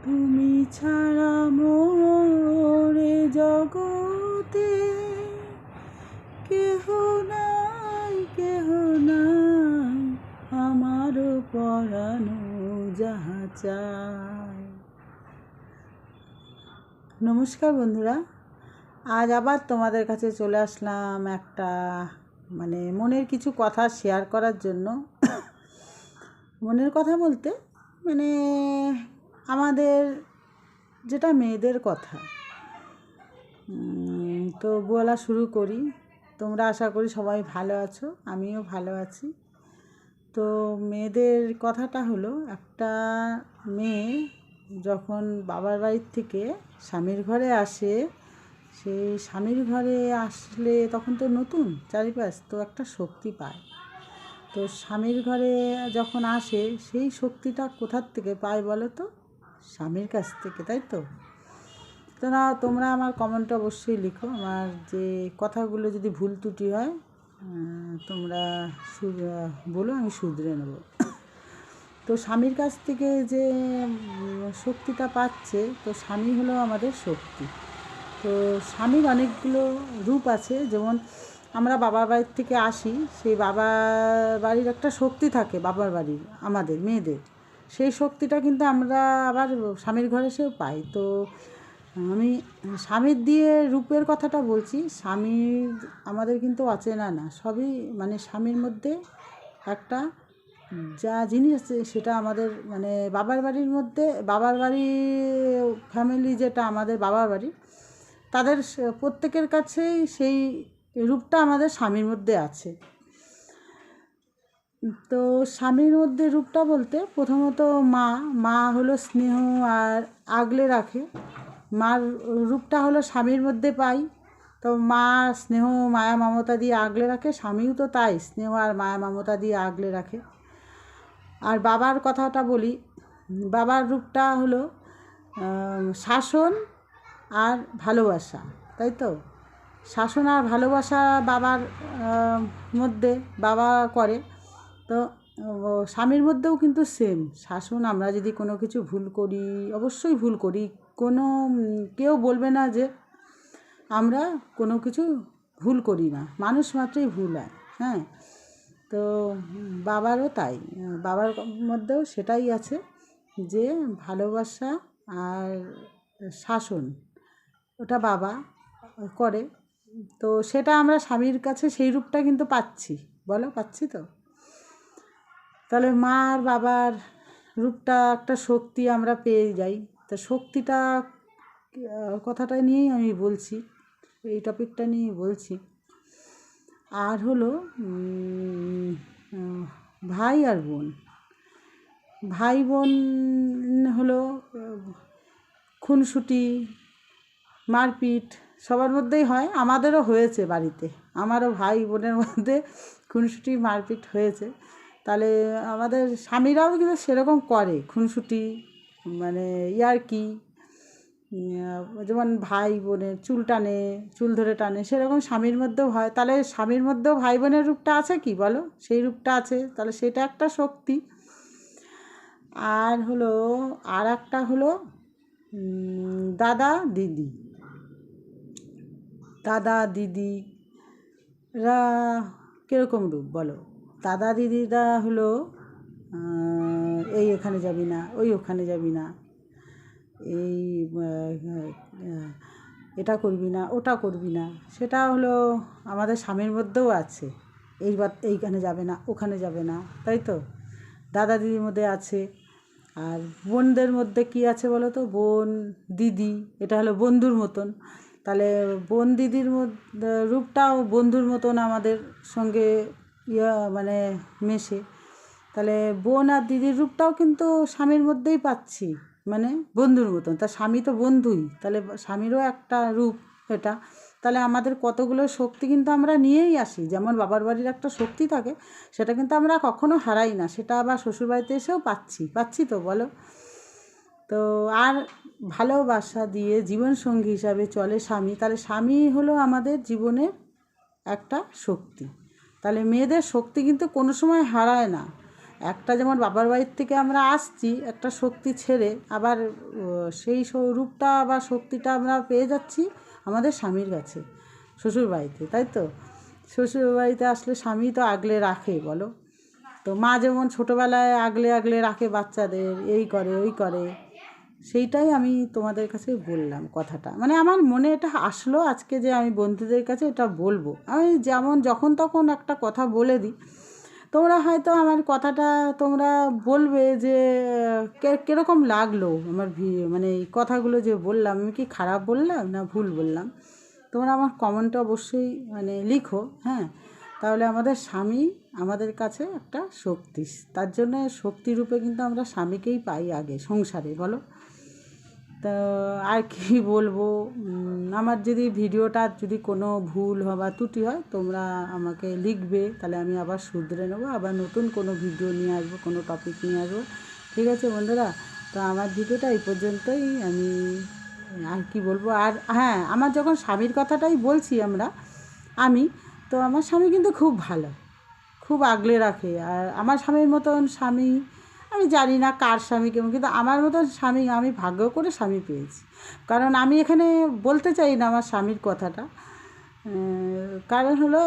তুমি ছাড়া মোর এ জগতে কেহ নাই, কেহ নাই, আমারও পরানো যাহা চায়। নমস্কার বন্ধুরা, আজ আবার তোমাদের কাছে চলে আসলাম একটা মনের কিছু কথা শেয়ার করার জন্য। মনের কথা বলতে আমাদের যেটা মেয়েদের কথা, তো বলা শুরু করি। তোমরা আশা করি সবাই ভালো আছো, আমিও ভালো আছি। তো মেয়েদের কথাটা হলো, একটা মেয়ে যখন বাবার বাড়ির থেকে স্বামীর ঘরে আসে, সেই স্বামীর ঘরে আসলে তখন তো নতুন চারিপাশ, তো একটা শক্তি পায়। তো স্বামীর ঘরে যখন আসে, সেই শক্তিটা কোথার থেকে পায় বলো তো? স্বামীর কাছ থেকে, তাই তো? তোমরা আমার কমেন্টে অবশ্যই লিখো। আমার যে কথাগুলো যদি ভুল ত্রুটি হয় তোমরা বলো, আমি শুধরে নেব। তো স্বামীর কাছ থেকে যে শক্তিটা পাচ্ছে, তো স্বামী হলো আমাদের শক্তি। তো স্বামীর অনেকগুলো রূপ আছে। যেমন আমরা বাবার বাড়ির থেকে আসি, সেই বাবার বাড়ির একটা শক্তি থাকে, বাবার বাড়ির আমাদের মেয়েদের, সেই শক্তিটা কিন্তু আমরা আবার স্বামীর ঘরে এসেও পাই। তো আমি স্বামীর দিয়ে রূপের কথাটা বলছি। স্বামীর আমাদের কিন্তু অচেনা না, সবই স্বামীর মধ্যে একটা যা জিনিস আছে সেটা আমাদের বাবার বাড়ির মধ্যে, বাবার বাড়ি ফ্যামিলি যেটা আমাদের বাবার বাড়ি, তাদের প্রত্যেকের কাছেই সেই রূপটা আমাদের স্বামীর মধ্যে আছে। তো স্বামীর মধ্যে রূপটা বলতে প্রথমত মা হলো স্নেহ আর আগলে রাখে। মার রূপটা হলো স্বামীর মধ্যে পাই। তো মা স্নেহ মায়া মমতা দিয়ে আগলে রাখে, স্বামীও তো তাই, স্নেহ আর মায়া মমতা দিয়ে আগলে রাখে। আর বাবার কথাটা বলি, বাবার রূপটা হলো শাসন আর ভালোবাসা, তাই তো? শাসন আর ভালোবাসা বাবার মধ্যে বাবা করে। তো স্বামীর মধ্যেও কিন্তু সেম শাসন। আমরা যদি কোনো কিছু ভুল করি, অবশ্যই ভুল করি, কেউ বলবে না যে আমরা কোনো কিছু ভুল করি না, মানুষ মাত্রই ভুল হয়। হ্যাঁ, তো বাবারও তাই, বাবার মধ্যেও সেটাই আছে যে ভালোবাসা আর শাসন, ওটা বাবা করে। তো সেটা আমরা স্বামীর কাছে সেই রূপটা কিন্তু পাচ্ছি, বলো পাচ্ছি তো? তাহলে মা আর বাবার রূপটা একটা শক্তি আমরা পেয়ে যাই। তা শক্তিটা কথাটা নিয়েই আমি বলছি, এই টপিকটা নিয়েই বলছি। আর হলো ভাই আর বোন, ভাই বোন হলো খুনসুটি মারপিট সবার মধ্যেই হয়, আমাদেরও হয়েছে বাড়িতে, আমারও ভাই বোনের মধ্যে খুনসুটি মারপিট হয়েছে। তাহলে আমাদের স্বামীরাও কিন্তু সেরকম করে খুনসুটি, ইয়ার্কি, যেমন ভাই বোনের চুল ধরে টানে, সেরকম স্বামীর মধ্যেও হয়। তাহলে স্বামীর মধ্যেও ভাই বোনের রূপটা আছে কি বলো? সেই রূপটা আছে, তাহলে সেটা একটা শক্তি। আর হলো আর একটা হলো দাদা দিদি, দাদা দিদিরা কীরকম রূপ বলো? দাদা দিদিরা হলো এই এখানে যাবি না, ওই ওখানে যাবি না, এই এটা করবি না, ওটা করবি না। সেটা হলো আমাদের স্বামীর মধ্যেও আছে, এইখানে যাবে না, ওখানে যাবে না, তাই তো? দাদা দিদির মধ্যে আছে। আর বোনদের মধ্যে কি আছে বলো তো? বোন দিদি, এটা হলো বন্ধুর মতন। তাহলে বোন দিদির মধ্যে রূপটাও বন্ধুর মতন আমাদের সঙ্গে মেশে। তাহলে বোন আর দিদির রূপটাও কিন্তু স্বামীর মধ্যেই পাচ্ছি, বন্ধুর মতন। তা স্বামী তো বন্ধুই, তাহলে স্বামীরও একটা রূপ এটা। তাহলে আমাদের কতগুলো শক্তি কিন্তু আমরা নিয়েই আসি। যেমন বাবার বাড়ির একটা শক্তি থাকে, সেটা কিন্তু আমরা কখনো হারাই না, সেটা আবার শ্বশুরবাড়িতে এসেও পাচ্ছি তো, বলো? তো আর ভালোবাসা দিয়ে জীবনসঙ্গী হিসাবে চলে স্বামী। তাহলে স্বামী হলো আমাদের জীবনের একটা শক্তি। তাহলে মেয়েদের শক্তি কিন্তু কোনো সময় হারায় না। একটা যেমন বাবার বাড়ির থেকে আমরা আসছি একটা শক্তি ছেড়ে, আবার সেই রূপটা বা শক্তিটা আমরা পেয়ে যাচ্ছি আমাদের স্বামীর কাছে, শ্বশুর বাড়িতে, তাই তো? শ্বশুর বাড়িতে আসলে স্বামী তো আগলে রাখে, বলো। তো মা যেমন ছোটোবেলায় আগলে আগলে রাখে বাচ্চাদের, এই করে ওই করে, সেইটাই আমি তোমাদের কাছে বললাম কথাটা, মানে আমার মনে এটা আসলো আজকে যে আমি বন্ধুদের কাছে এটা বলবো। আমি যেমন যখন তখন একটা কথা বলে দিই, তোমরা হয়তো আমার কথাটা তোমরা বলবে যে কীরকম লাগলো আমার মানে এই কথাগুলো যে বললাম, আমি কি খারাপ বললাম না ভুল বললাম? তোমরা আমার কমেন্টে অবশ্যই মানে লিখো, হ্যাঁ। তাহলে আমাদের স্বামী আমাদের কাছে একটা শক্তি, তার জন্য শক্তিরূপে কিন্তু আমরা স্বামীকেই পাই আগে সংসারে, বলো। তো আর কি বলবো, আমার যদি ভিডিওটা যদি কোনো ভুল হয় বা ত্রুটি হয় তোমরা আমাকে লিখবে, তাহলে আমি আবার শুধরে নেবো, আবার নতুন কোনো ভিডিও নিয়ে আসবো, কোনো টপিক নিয়ে আসবো, ঠিক আছে বন্ধুরা? তো আমার ভিডিওটা এই পর্যন্তই। আমি আর কি বলবো, আর হ্যাঁ, আমার যখন স্বামীর কথাটাই বলছি আমি তো আমার স্বামী কিন্তু খুব ভালো, খুব আগলে রাখে। আর আমার স্বামীর মতন স্বামী আমি জানি না কার স্বামী কেমন, কিন্তু আমার মতন স্বামী আমি ভাগ্য করে স্বামী পেয়েছি। কারণ আমি এখানে বলতে চাই না আমার স্বামীর কথাটা, কারণ হলো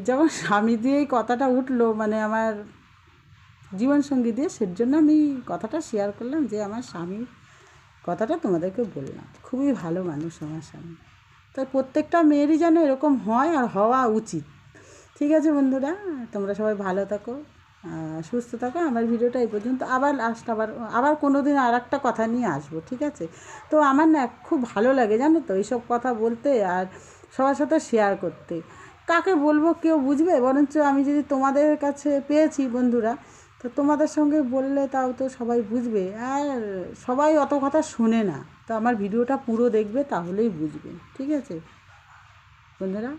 যখন স্বামী দিয়েই কথাটা উঠলো, মানে আমার জীবনসঙ্গী দিয়ে, সের জন্য আমি কথাটা শেয়ার করলাম যে আমার স্বামীর কথাটা তোমাদেরকে বললাম। খুবই ভালো মানুষ আমার স্বামী। তাই প্রত্যেকটা মেয়েরই যেন এরকম হয় আর হওয়া উচিত। ঠিক আছে বন্ধুরা, তোমরা সবাই ভালো থাকো, সুস্থ থাকো। আমার ভিডিওটা এই পর্যন্ত, আবার আবার কোনো দিন আর একটা কথা নিয়ে আসবো, ঠিক আছে? তো আমার না খুব ভালো লাগে জানো তো এইসব কথা বলতে আর সবার সাথে শেয়ার করতে। কাকে বলবো কেউ বুঝবে, বরঞ্চ আমি যদি তোমাদের কাছে পেয়েছি বন্ধুরা, তো তোমাদের সঙ্গে বললে তাও তো সবাই বুঝবে, আর সবাই অত কথা শোনে না। তো আমার ভিডিওটা পুরো দেখবে, তাহলেই বুঝবে, ঠিক আছে বন্ধুরা?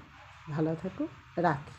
ভালো থাকো, রাখি।